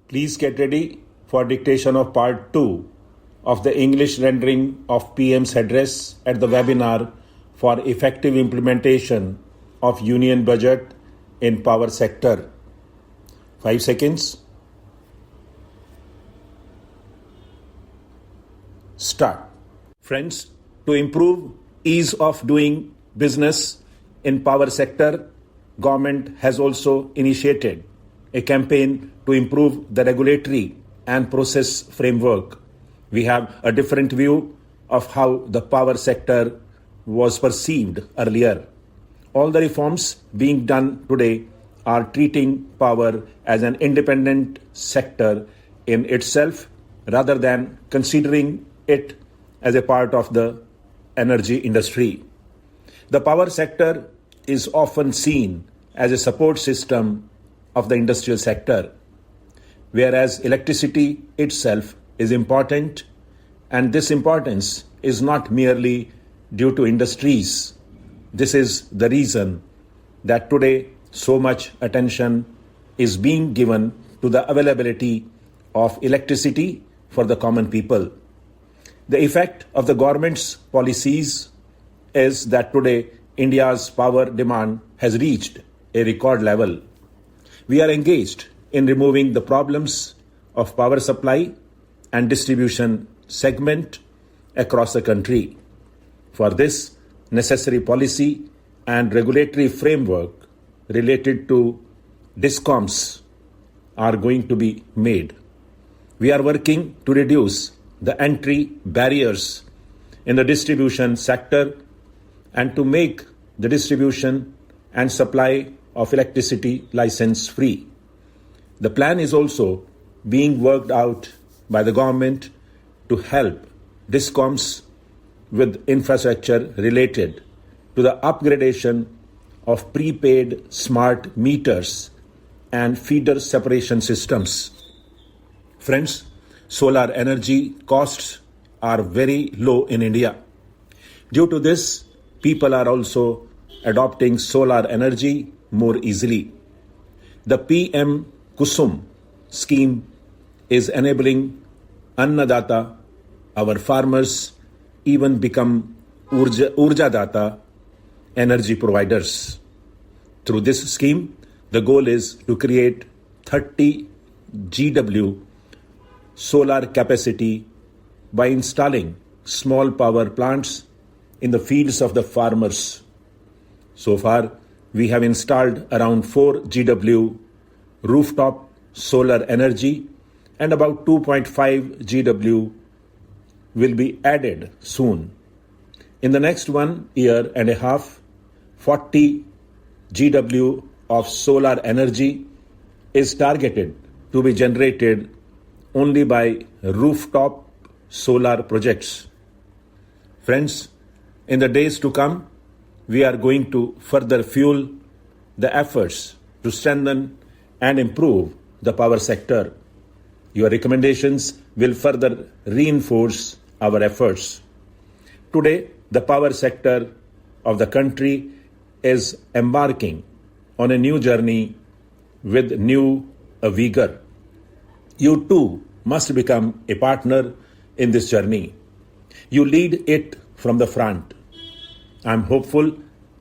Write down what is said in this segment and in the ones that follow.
Please get ready for dictation of part 2 of the English rendering of PM's address at the webinar for effective implementation of Union Budget in Power Sector. 5 seconds. Start. Friends, to improve ease of doing business in power sector, government has also initiated a campaign to improve the regulatory and process framework. We have a different view of how the power sector was perceived earlier. All the reforms being done today are treating power as an independent sector in itself rather than considering it as a part of the energy industry. The power sector is often seen as a support system of the industrial sector, whereas electricity itself is important, and this importance is not merely due to industries. This is the reason that today so much attention is being given to the availability of electricity for the common people. The effect of the government's policies is that today India's power demand has reached a record level. We are engaged in removing the problems of power supply and distribution segment across the country. For this, necessary policy and regulatory framework related to DISCOMs are going to be made. We are working to reduce the entry barriers in the distribution sector and to make the distribution and supply of electricity license free. The plan is also being worked out by the government to help DISCOMs with infrastructure related to the upgradation of prepaid smart meters and feeder separation systems. Friends, solar energy costs are very low in India. Due to this, people are also adopting solar energy more easily. The PM Kusum scheme is enabling Annadata, our farmers, even become Urja Data energy providers. Through this scheme, the goal is to create 30 GW solar capacity by installing small power plants in the fields of the farmers. So far, we have installed around 4 GW rooftop solar energy and about 2.5 GW will be added soon. In the next 1 year and a half, 40 GW of solar energy is targeted to be generated only by rooftop solar projects. Friends, in the days to come, we are going to further fuel the efforts to strengthen and improve the power sector. Your recommendations will further reinforce our efforts. Today, the power sector of the country is embarking on a new journey with new vigor. You too must become a partner in this journey. You lead it from the front. I'm hopeful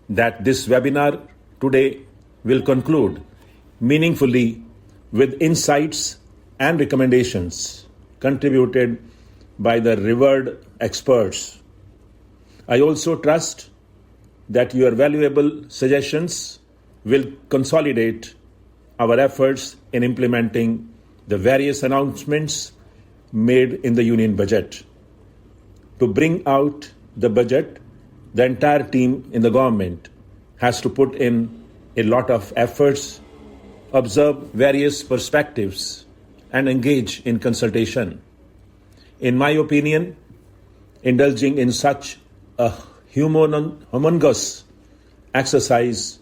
that this webinar today will conclude meaningfully with insights and recommendations contributed by the revered experts. I also trust that your valuable suggestions will consolidate our efforts in implementing the various announcements made in the Union Budget. To bring out the budget, the entire team in the government has to put in a lot of efforts, observe various perspectives, and engage in consultation. In my opinion, indulging in such a humongous exercise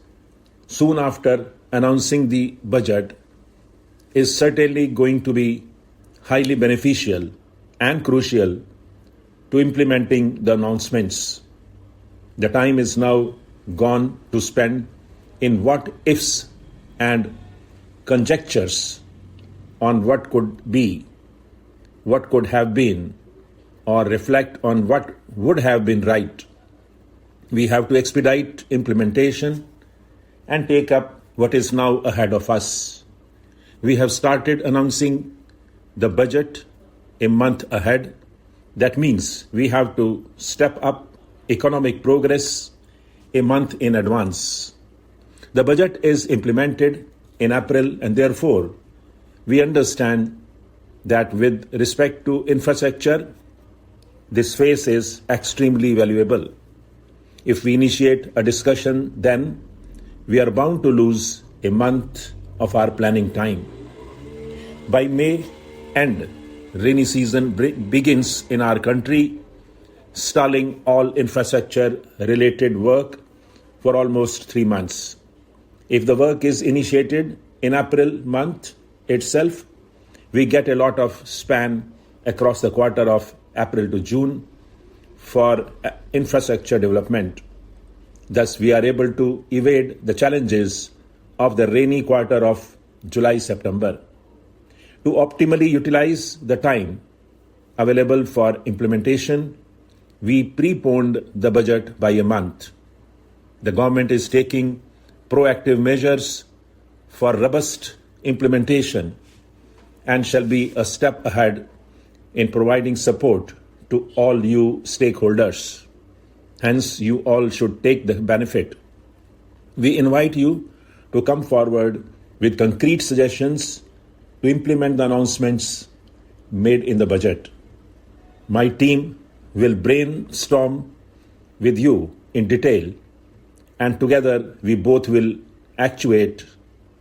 soon after announcing the budget is certainly going to be highly beneficial and crucial to implementing the announcements. The time is now gone to spend in what ifs and conjectures on what could be, what could have been, or reflect on what would have been right. We have to expedite implementation and take up what is now ahead of us. We have started announcing the budget a month ahead. That means we have to step up economic progress a month in advance. The budget is implemented in April, and therefore we understand that with respect to infrastructure, this phase is extremely valuable. If we initiate a discussion then, we are bound to lose a month of our planning time. By May end, rainy season begins in our country, stalling all infrastructure-related work for almost 3 months. If the work is initiated in April month itself, we get a lot of span across the quarter of April to June for infrastructure development. Thus, we are able to evade the challenges of the rainy quarter of July-September. To optimally utilize the time available for implementation, we preponed the budget by a month. The government is taking proactive measures for robust implementation and shall be a step ahead in providing support to all you stakeholders. Hence, you all should take the benefit. We invite you to come forward with concrete suggestions to implement the announcements made in the budget. My team will brainstorm with you in detail, and together we both will actuate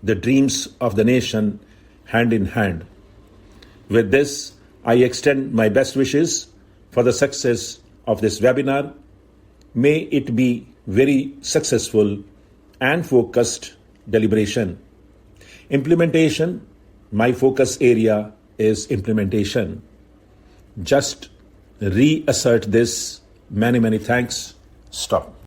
the dreams of the nation hand in hand. With this, I extend my best wishes for the success of this webinar. May it be very successful and focused deliberation. Implementation, my focus area is implementation. Just reassert this. Many thanks. Stop.